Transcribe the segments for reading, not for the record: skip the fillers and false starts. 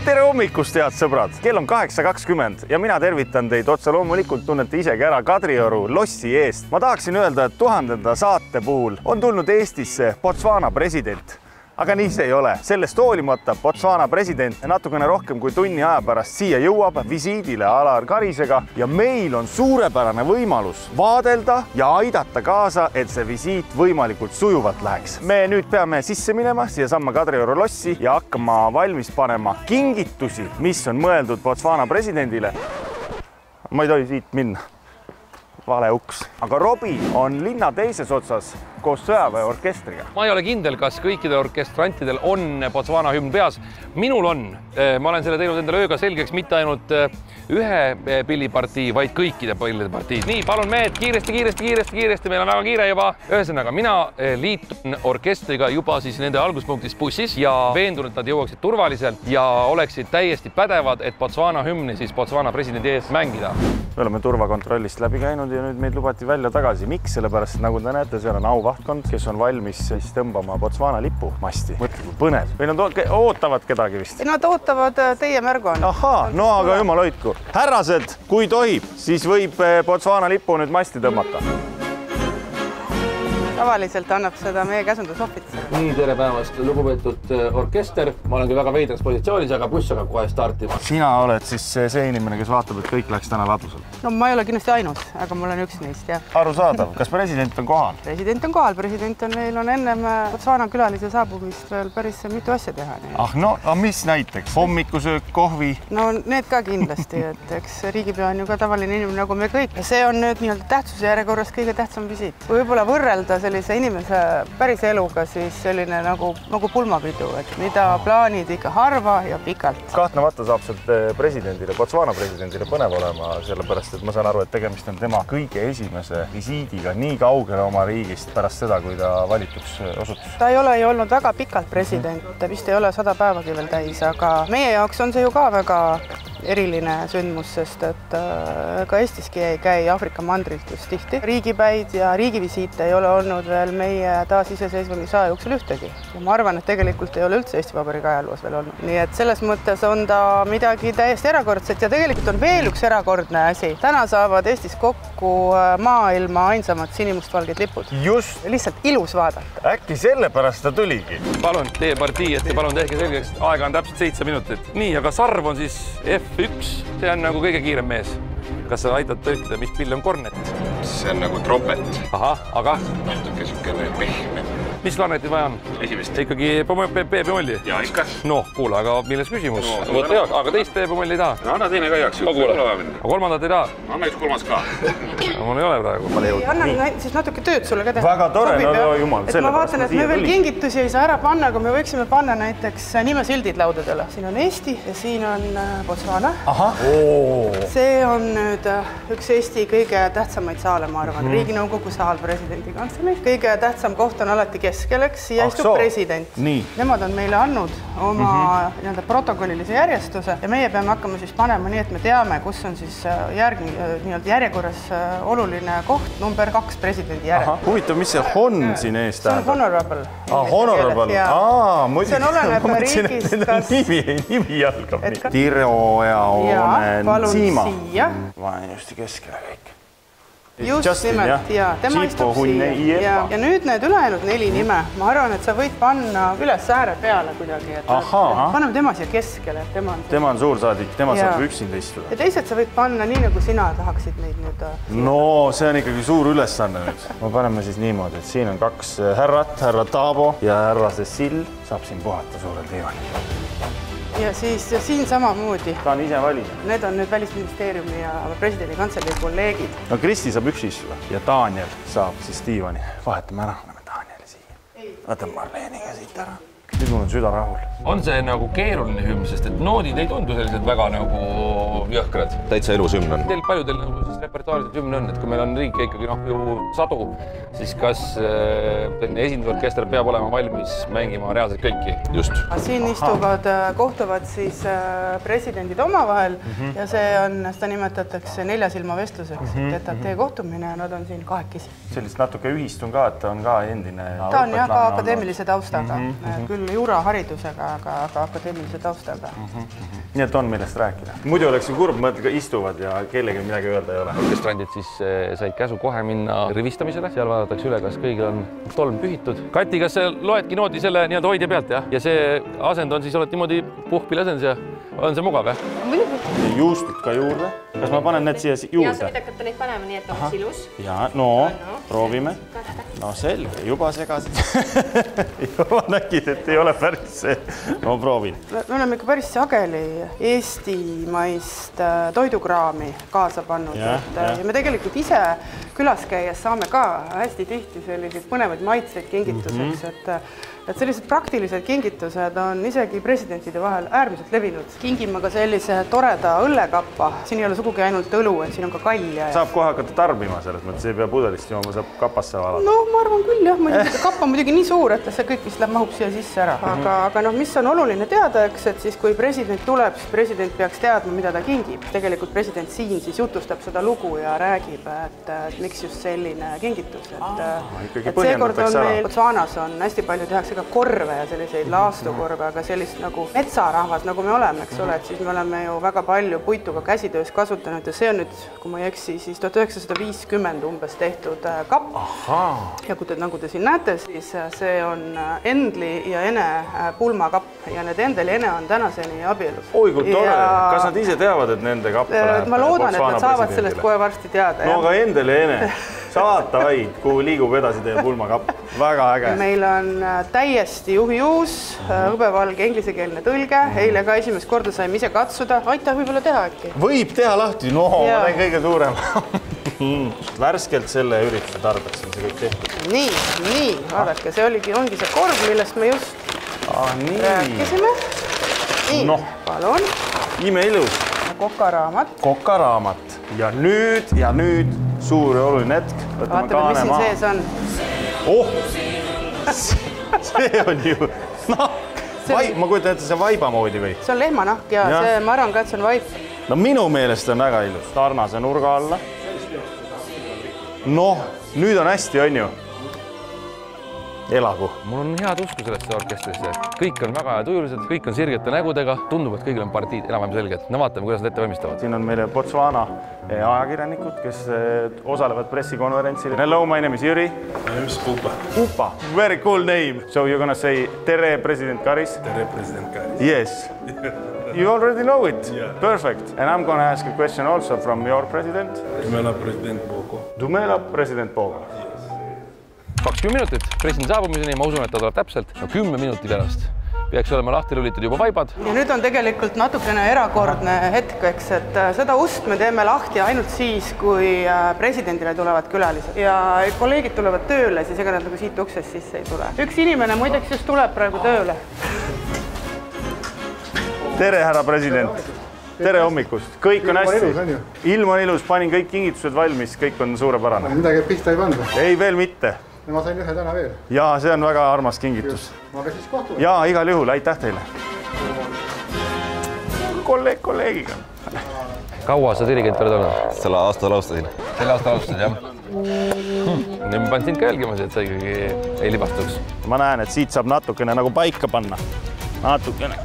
Tere hommikust, head sõbrad! Kell on 8:20 ja mina tervitan teid otse loomulikult, tunnete isegi ära Kadrioru lossi eest. Ma tahaksin öelda, et 1000. saate puhul on tulnud Eestisse Botswana president. Aga nii see ei ole. Sellest hoolimata Botswana president natukene rohkem kui tunni aja pärast siia jõuab visiidile Alar Karisega ja meil on suurepärane võimalus vaadelda ja aidata kaasa, et see visiit võimalikult sujuvalt läheks. Me nüüd peame sisse minema siia samma Kadrioru lossi ja hakkama valmis panema kingitusi, mis on mõeldud Botswana presidendile. Ma ei tohi siit minna. Vale uks. Aga Robbie on linna teises otsas koos sõjaväeorkestriga. Ma ei ole kindel, kas kõikidel orkestrantidel on Botswana hümn peas. Minul on. Ma olen selle teinud endale ööga selgeks mitte ainult ühe pillipartii, vaid kõikide pillide partiid. Nii, palun mehed, kiiresti. Meil on väga kiire juba. Ühesõnaga, mina liitun orkestriga juba siis nende alguspunktis bussis ja veendun, et nad jõuaksid turvaliselt ja oleksid täiesti pädevad, et Botswana hümni siis Botswana presidendi ees mängida. Me oleme turvakontrollist läbi käinud ja nüüd meid lubati välja tagasi. Miks? Sellepärast, nagu te näete, seal on auvahtkond, kes on valmis siis tõmbama Botswana lipu masti. Mõtle, kui põnev. Või nad ootavad kedagi vist? Nad ootavad teie märguannet. Ahaa, no aga jumal hoidku. Härrased, kui tohib, siis võib Botswana lipu nüüd masti tõmmata. Tavaliselt annab seda meie käsundusohvitser. Nii, tere päevast, lugupeetud orkester. Ma olen küll väga veidras positsioonis, aga buss hakkab kohe startima. Sina oled siis see inimene, kes vaatab, et kõik läks täna ladusalt. No ma ei ole kindlasti ainult, aga mul on üks neist, jah. Arusaadav. Kas president on kohal? President on kohal. President on meil on ennem Botswana külalise saabumist veel päris mitu asja teha. Ah no, mis näiteks? Hommikusöök, kohvi? No need ka kindlasti, et eks riigipea on ju ka tavaline inimene nagu me kõik. Ja see on nüüd nii-öelda tähtsuse järjekorras kõige tähtsam visiit. Võib-olla võrrelda sellise inimese päris eluga siis selline nagu pulmapidu, et mida plaanid ikka harva ja pikalt. Kahtlemata saab sealt presidendile, Botswana presidendile põnev olema, sellepärast, et ma saan aru, et tegemist on tema kõige esimese visiidiga nii kaugele oma riigist pärast seda, kui ta valituks osutus. Ta ei ole ju olnud väga pikalt president, ta vist ei ole 100 päevagi veel täis, aga meie jaoks on see ju ka väga eriline sündmus, sest et ka Eestiski ei käi Aafrika mandrilt just tihti. Riigipäid ja riigivisiite ei ole olnud veel meie taasiseseisvumise aja jooksul ühtegi. Ja ma arvan, et tegelikult ei ole üldse Eesti Vabariigi ajaloos veel olnud. Nii et selles mõttes on ta midagi täiesti erakordset ja tegelikult on veel üks erakordne asi. Täna saavad Eestis kokku maailma ainsamad sinimustvalged lipud. Just. Lihtsalt ilus vaadata. Äkki sellepärast ta tuligi? Palun, teie partii, et palun tehke selgeks. Aega on täpselt 7 minutit. Nii, aga sarv on siis F1. See on nagu kõige kiirem mees. Kas sa aitad tõlkida, mis pill on kornet? See on nagu trompet. Aha, aga? Natuke sükene pehme. Mis klarnetit vaja on? Esimest. Ikkagi B-bemolli? Ja ikka. No, kuule, aga milles küsimus? Võta hea, aga teist B-bemolli ei taha? No, anna teine ka jaks. Aga kolmandat ei taha? Anna üks kolmas ka. Mul ei ole praegu. Annan siis natuke tööd sulle ka teha. Väga tore, no jumal. Ma vaatan, et me veel kingitusi ei saa ära panna, aga me võiksime panna näiteks nimesildid laudadele. Siin on Eesti ja siin on Botswana. See on nüüd üks Eesti kõige tähtsamaid saale, ma arvan. Riiginõukogu saal presidendi kantselei. Kõige tähtsam koht on alati keskeleks, siia istub president. Nemad on meile andnud oma protokollilise järjestuse ja meie peame hakkama siis panema nii, et me teame, kus on siis järjekorras oluline koht number 2 presidendi järel. Huvitav, mis see HON siin ees tähendab? See on honorable. Honorable. See on oleneb riigist, kas... Nimi jalgab nii. Tiroja Oonen Siima. Ma olen just keskele kõik. Just nimelt, ja tema istub siia. Ja nüüd need ülejäänud 4 nime. Ma arvan, et sa võid panna üles ääre peale kuidagi. Paneme tema siia keskele. Tema on suursaadik, tema saab üksinda istuda. Ja teised sa võid panna nii, nagu sina tahaksid neid nüüd. No, see on ikkagi suur ülesanne nüüd. Ma paneme siis niimoodi, et siin on 2 härrat, härra Taabo ja härra Cecil saab siin puhata suurel diivanil. Ja siis siin samamoodi. Ta on ise valida. Need on nüüd Välisministeeriumi ja presidendi kantselei kolleegid. No Kristi saab üksi istuda ja Daniel saab siis diivani. Vahetame ära, anname Danieli siia. Võtame Marleeniga siit ära. Nüüd mul on süda rahul. On see nagu keeruline hümn, sest et noodid ei tundu sellised väga nagu jõhkrad. Täitsa elus hümn on. Paljudel nagu siis repertuaarilised hümn on, et kui meil on riike ikkagi ju sadu, siis kas esindusorkester peab olema valmis mängima reaalselt kõiki? Just. Siin istuvad, kohtuvad siis presidendid omavahel ja seda nimetatakse 4 silma vestluseks, et teie kohtumine ja nad on siin kahekesi. Sellist natuke ühistun ka, et ta on ka endine... Ta on jah ka akadeemilise taustaga. Küll juuraharidusega, aga akadeemilise taustaga. Nii et on millest rääkida. Muidu oleks ju kurb, mõtled istuvad ja kellegi midagi öelda ei ole. Orkestrandid siis said käsu kohe minna rivistamisele. Seal vaadatakse üle, kas kõigil on tolm pühitud. Kati, kas sa loedki noodi selle nii-öelda hoidja pealt, jah? Ja see asend on siis, oled niimoodi puhkpillasend ja on see mugav, jah? Juustid ka juurde. Kas ma panen need siia juurde? Ja sa võid hakata neid panema, nii et oleks ilus. Ja, no, proovime. No selge, juba segasid. Juba nägid, et ei ole päris see. No proovin. Me oleme ikka päris sageli eestimaist toidukraami kaasa pannud. Ja me tegelikult ise külas käies saame ka hästi tihti selliseid põnevaid maitseid kingituseks, et sellised praktilised kingitused on isegi presidentide vahel äärmiselt levinud. Kingime ka sellise toreda õllekappa. Siin ei ole sugugi ainult õlu, et siin on ka kalja. Saab kohe hakata tarbima selles mõttes, ei pea pudelist jooma, saab kapasse valada. No ma arvan küll, jah. Kapp on muidugi nii suur, et see kõik vist mahub siia sisse ära. Aga mis on oluline teada, et siis kui president tuleb, siis president peaks teadma, mida ta kingib. Tegelikult president siin siis jutustab seda lugu ja räägib, et miks just selline kingitus. Seekord on meil Botswanas on hästi palju tehakse ka korve ja selliseid laastukorve, aga sellist nagu metsarahvas, nagu me oleme, eks ole, et siis me oleme ju väga palju puituga käsitöös kasutanud ja see on nüüd, kui ma ei eksi, siis 1950 umbes tehtud kapp. Ja kui nagu te siin näete, siis see on Endli ja Ene pulmakapp ja need Endel ja Ene on tänaseni abielus. Oi, kui tore. Kas nad ise teavad, et nende kapp läheb? Ma loodan, et nad saavad sellest kohe varsti teada. No aga Endel ja Ene, saata vaid, kuhu liigub edasi teie pulmakapp. Väga äge. Meil on täiesti juhiuus, hõbevalge inglisekeelne tõlge. Eile ka esimest korda saime ise katsuda. Aitäh, võib-olla teha äkki? Võib teha lahti. No, ma näin kõige suurem. Värskelt selle ürituse tarbeks on see kõik tehtud. Nii, vaadake, see ongi see korv, millest me just rääkisime. Nii, palun. Ime ilus. Kokaraamat. Kokaraamat. Ja nüüd suur ja oluline hetk. Vaatame, mis siin sees on. See on ju, ma kujutan ette see vaiba moodi või? See on lehmanahk ja see, ma arvan ka, et see on vaip. No minu meelest on väga ilus. Tarnase nurga alla. Noh, nüüd on hästi, on ju? Elagu. Mul on head usku sellesse orkestrisse. Kõik on väga tujulised, kõik on sirgete nägudega. Tundub, et kõigil on partiid enam-vähem selged. No vaatame, kuidas nad ette valmistavad. Siin on meile Botswana ajakirjanikud, kes osalevad pressikonverentsil. Hello, my name is Jüri. My name is Pupa. Pupa. Very cool name. So you're gonna say Tere, President Karis? Tere, President Karis. Yes. You already know it. Yeah. Perfect. And I'm gonna ask a question also from your president. Dumela President Pogo. Dumela President Pogo. 20 minutit presidendi saabumiseni, ma usun, et ta tuleb täpselt 10 minuti pärast. Peaks olema lahti lülitud juba vaibad. Ja nüüd on tegelikult natukene erakordne hetk, eks, et seda ust me teeme lahti ainult siis, kui presidendile tulevad külalised. Ja kolleegid tulevad tööle, siis ega nad nagu siit uksest sisse ei tule. Üks inimene muideks just tuleb praegu tööle. Tere, härra president. Tere hommikust. Kõik on hästi. Ilm on ilus, panin kõik kingitused valmis, kõik on suurepärane. Midagi pihta ei pannud? Ei, veel mitte. Ma sain ühe täna veel. Jaa, see on väga armas kingitus. Ma ka siis kohtume. Jaa, igal juhul, aitäh teile. Kolleegiga. Kaua sa dirigent oled olnud? Selle aasta alustasin. Selle aasta alustasid, jah? Ma panin sind ka jälgima, et sa ikkagi ei libastuks. Ma näen, et siit saab natukene nagu paika panna. Natukene.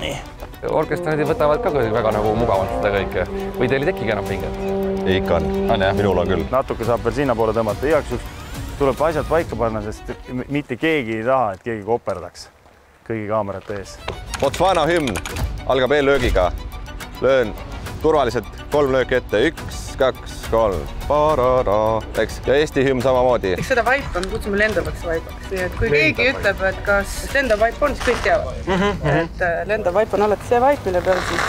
Nii. Orkestranid võtavad ka väga nagu mugavalt seda kõike. Või teil ei tekigi enam pinget? Ikka on. Minul on küll. Natuke saab veel sinna poole tõmmata. Igaks üks tuleb asjad paika panna, sest mitte keegi ei taha, et keegi koperdaks kõigi kaamerate ees. Botswana hümn algab eellöögiga. Löön turvaliselt 3 lööki ette. 1, 2, 3. Eks? Ja Eesti hümn samamoodi. Eks seda vaipa me kutsume lendavaks vaipaks. Nii et kui keegi ütleb, et kas lendav vaip on, siis kõik teavad. Et lendav vaip on alati see vaip, mille peal siis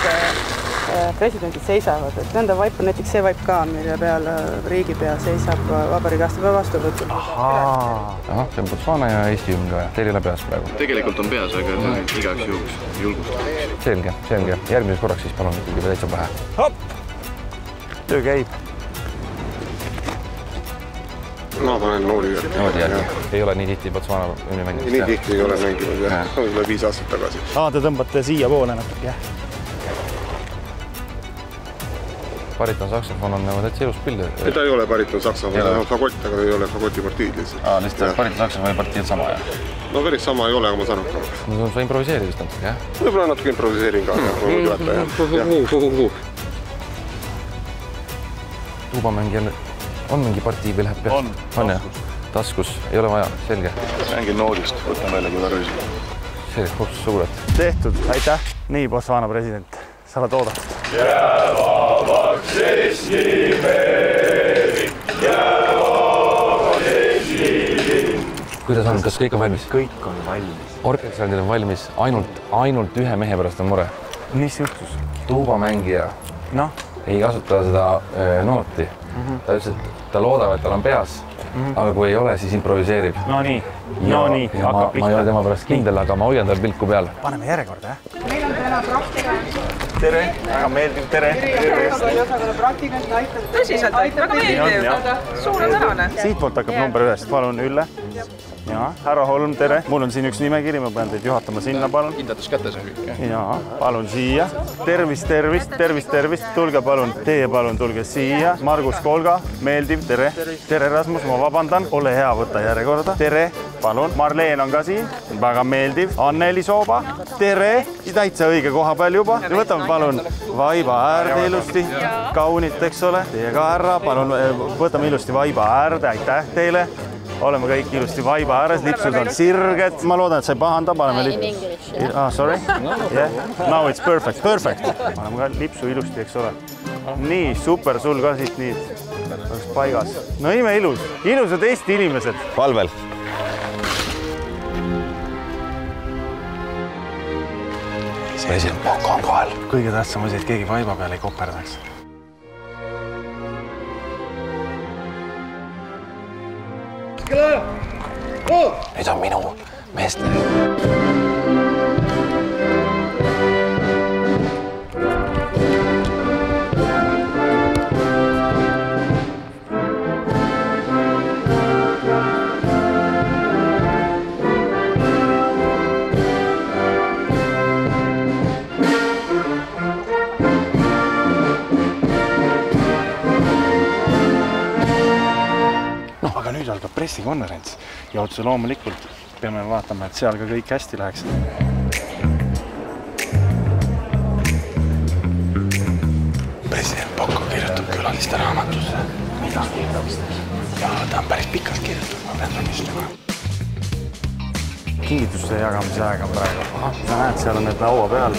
presidendid seisavad. Et lendav vaip on näiteks see vaip ka, mille peal riigipea seisab vabariigi aastapäeva vastuvõtul. Ahah, see on Botswana ja Eesti hümn ka. Teil ei ole peas praegu? Tegelikult on peas, aga igaks juhuks julgustada. Selge. Järgmises korraks siis palun ikkagi täitsa pähe. Hopp! Töö käib. Ma panen nooli järgi. Ei ole nii tihti Botswana hümni mänginud? Nii tihti ei ole mänginud, jah. Üle 5 aastat tagasi. Te tõmbate siia poole natuke, jah. Bariton saksofon on nagu täitsa ilus pild. Ta ei ole bariton saksofon, ta on fagott, aga ei ole fagotipartiid lihtsalt. Lihtsalt bariton saksofoni partiid sama, jah? No päris sama ei ole, aga ma saan hakkama. No sa improviseerid natuke, jah? Võib-olla natuke improviseerin ka, aga ma võin Tuubamängijal on mingi partii või läheb pealt? On jah? Taskus, ei ole vaja, selge. Mängin noodist, võtan välja kitarrisi. Selge, suured. Tehtud, aitäh. Nii, Botswana president, sa oled oodatud. Jäävabaks Eesti meedik, jäävabaks Eesti liin. Kuidas on, kas kõik on valmis? Kõik on valmis. Orkestrandil on valmis, ainult ühe mehe pärast on mure. Mis juhtus? Tuubamängija ei kasuta seda nooti. Ta ütles, et ta loodab, et tal on peas, aga kui ei ole, siis improviseerib. No nii, hakkab pihta. Ma ei ole tema pärast kindel, aga ma hoian tal pilku peal. Paneme järjekorda, jah? Meil on täna praktika. Tere, väga meeldiv, tere. Tõsiselt, väga meeldiv. Suurepärane. Siitpoolt hakkab number 1, palun Ülle. Ja, härra Holm, tere. Mul on siin üks nimekiri, ma pean teid juhatama sinna, palun. Hindatus kätes on kõik, jah? Ja, palun siia. Tervist. Tulge palun, teie palun, tulge siia. Margus Kolga, meeldiv, tere. Tere, Rasmus, ma vabandan. Ole hea, võtta järjekorda. Tere, palun. Marleen on ka siin, väga meeldiv. Anneli Sooba, tere. Täitsa õige koha peal juba. Võtame palun vaiba äärde ilusti. Kaunit, eks ole. Teie ka härra, palun võtame ilusti vaiba äärde, aitäh teile. Oleme kõik ilusti vaiba ääres, lipsud on sirged. Ma loodan, et sa ei pahanda, paneme sorry. Yeah. Now it's perfect. Paneme ka lipsu ilusti, eks ole. Nii, super, sul ka siit nii. Oleks paigas. No ime ilus. Ilusad Eesti inimesed. Valvel. President Pokko on kohal. Kõige tähtsam asi, et keegi vaiba peal ei koperdaks. Nüüd on minu meeste. Aga nüüd algab pressikonverents ja otse loomulikult peame vaatama, et seal ka kõik hästi läheks. President Pokko kirjutab külaliste raamatusse. Mida? Ja ta on päris pikalt kirjutatud, ma pean tunnistama. Kingituste jagamise aeg on praegu. Sa näed, seal on need laua peal.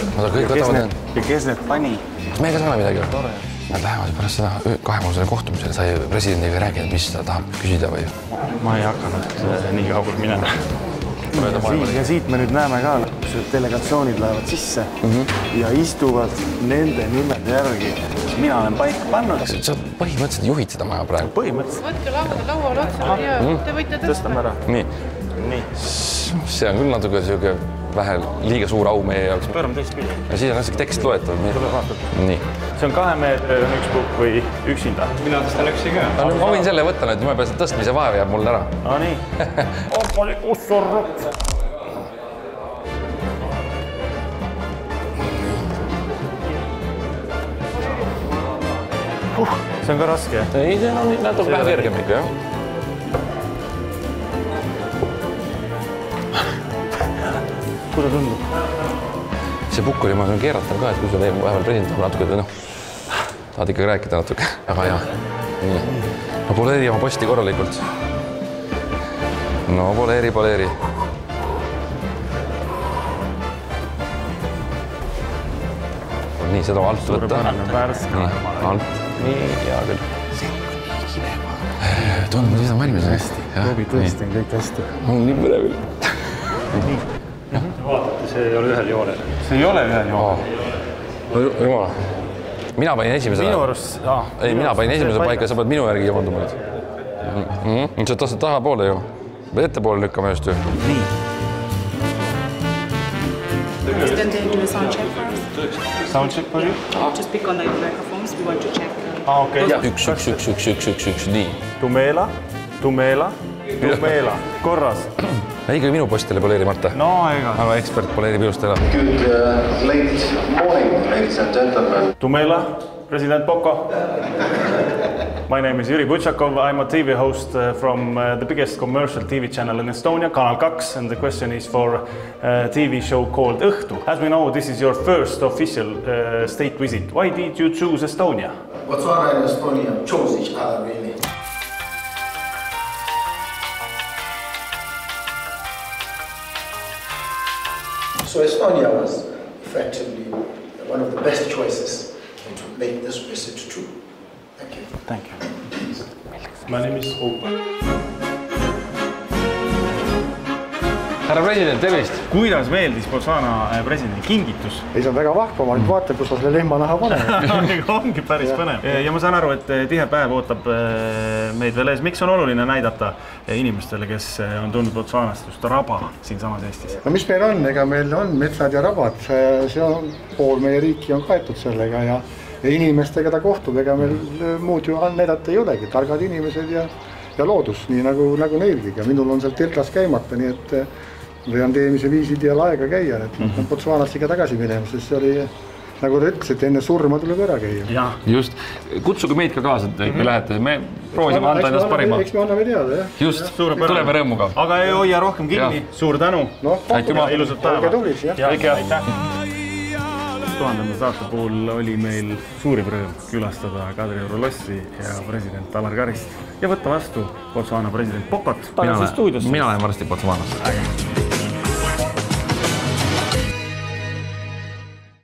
Ja kes need pani? Me ei saa midagi. Nad lähevad pärast seda kahepoolsele kohtumisele, sai presidendiga rääkida, mis ta tahab küsida või? Ma ei hakanud nii kaugel minema. Ja siit me nüüd näeme ka, kus delegatsioonid lähevad sisse ja istuvad nende nimede järgi. Mina olen paika pannud. Sa põhimõtteliselt juhid seda maja praegu? Põhimõtteliselt. Võtke lauale otsa ja te võite tõstame ära. Nii. See on küll natuke vähe liiga suur au meie jaoks. Pöörame teist pilli. Ja siis on hästi tekst loetav. Tule vaatad. Nii. See on 2 meetri üks pukk või üksinda? Mina tõstan üksi ka. Ma võin selle võtta nüüd, ma pean tõstmise vaeva jääb mul ära. No nii. Oppali, ussorrut. See on ka raske. Ei, see on natuke vähe kergem ikka, jah. Kuidas tundub? See pukk oli, ma saan keerata ka, et kui sul vahepeal president natuke, tahad ikka rääkida natuke. Väga hea. Nii. No poleeri oma posti korralikult. No poleeri. Nii, seda alt võtta. Nii, alt. Nii, hea küll. Tundub, siis on valmis. Hästi. Robi, tõesti on kõik hästi. On nii põlevil. Nii. Vaatate, see ei ole ühel joonel. See ei ole ühel joonel. Jumala. Mina panin esimesele. Minu arust... Ei, mina panin esimesele paika, sa pead minu järgi joonduma nüüd. Sa tahtsid taha poole ju. Ette poole lükkame just ju. Nii. Then they do a sound check first. Sound check for you? Just pick on the microphones. We want to check. Okei. Üks, nii. Tumeela. Korras. Ikka minu postile poleeri, Marta. No ega. Aga ekspert poleerib ilusti ära. Good late morning, ladies and gentlemen. Tumela, President Poko. My name is Yuri Butchakov. I'm a TV host from the biggest commercial TV channel in Estonia, Kanal 2, and the question is for a TV show called Õhtu. As we know, this is your first official state visit. Why did you choose Estonia? Botswana and Estonia chose each other, really. So Estonia was effectively one of the best choices to make this visit true. Thank you. Thank you. My name is Opa. Härra president, tervist! Kuidas meeldis Botswana presidendi kingitus? Ei, see on väga vahva, ma nüüd vaatan, kus ma selle lehmanaha panen. Ongi päris põnev. Ja ma saan aru, et tihe päev ootab meid veel ees. Miks on oluline näidata inimestele, kes on tulnud Botswanast just raba siin samas Eestis? No mis meil on? Ega meil on metsad ja rabad. See on pool meie riiki on kaetud sellega ja inimestega ta kohtub. Ega meil muud ju näidata ei olegi. Targad inimesed ja loodus, nii nagu neilgi. Ja minul on seal Tiltas käimata, nii et võin teemise viisid ja aega käia. Botswanast ikka tagasi minema, sest see oli, nagu ta ütles, et enne surma tuleb ära käia. Just. Kutsuge meid ka kaasa, et me lähete. Me proovisime anda ennast parima. Eks me anname teada, jah. Just. Tuleme rõõmuga. Aga ei hoia rohkem kinni. Suur tänu. Ilusat päeva. Aitäh. 1000. saate puhul oli meil suurim rõõm külastada Kadrioru lossi ja president Alar Karist ja võtta vastu Botswana president Pokot. Mina lähen varsti Botswanasse.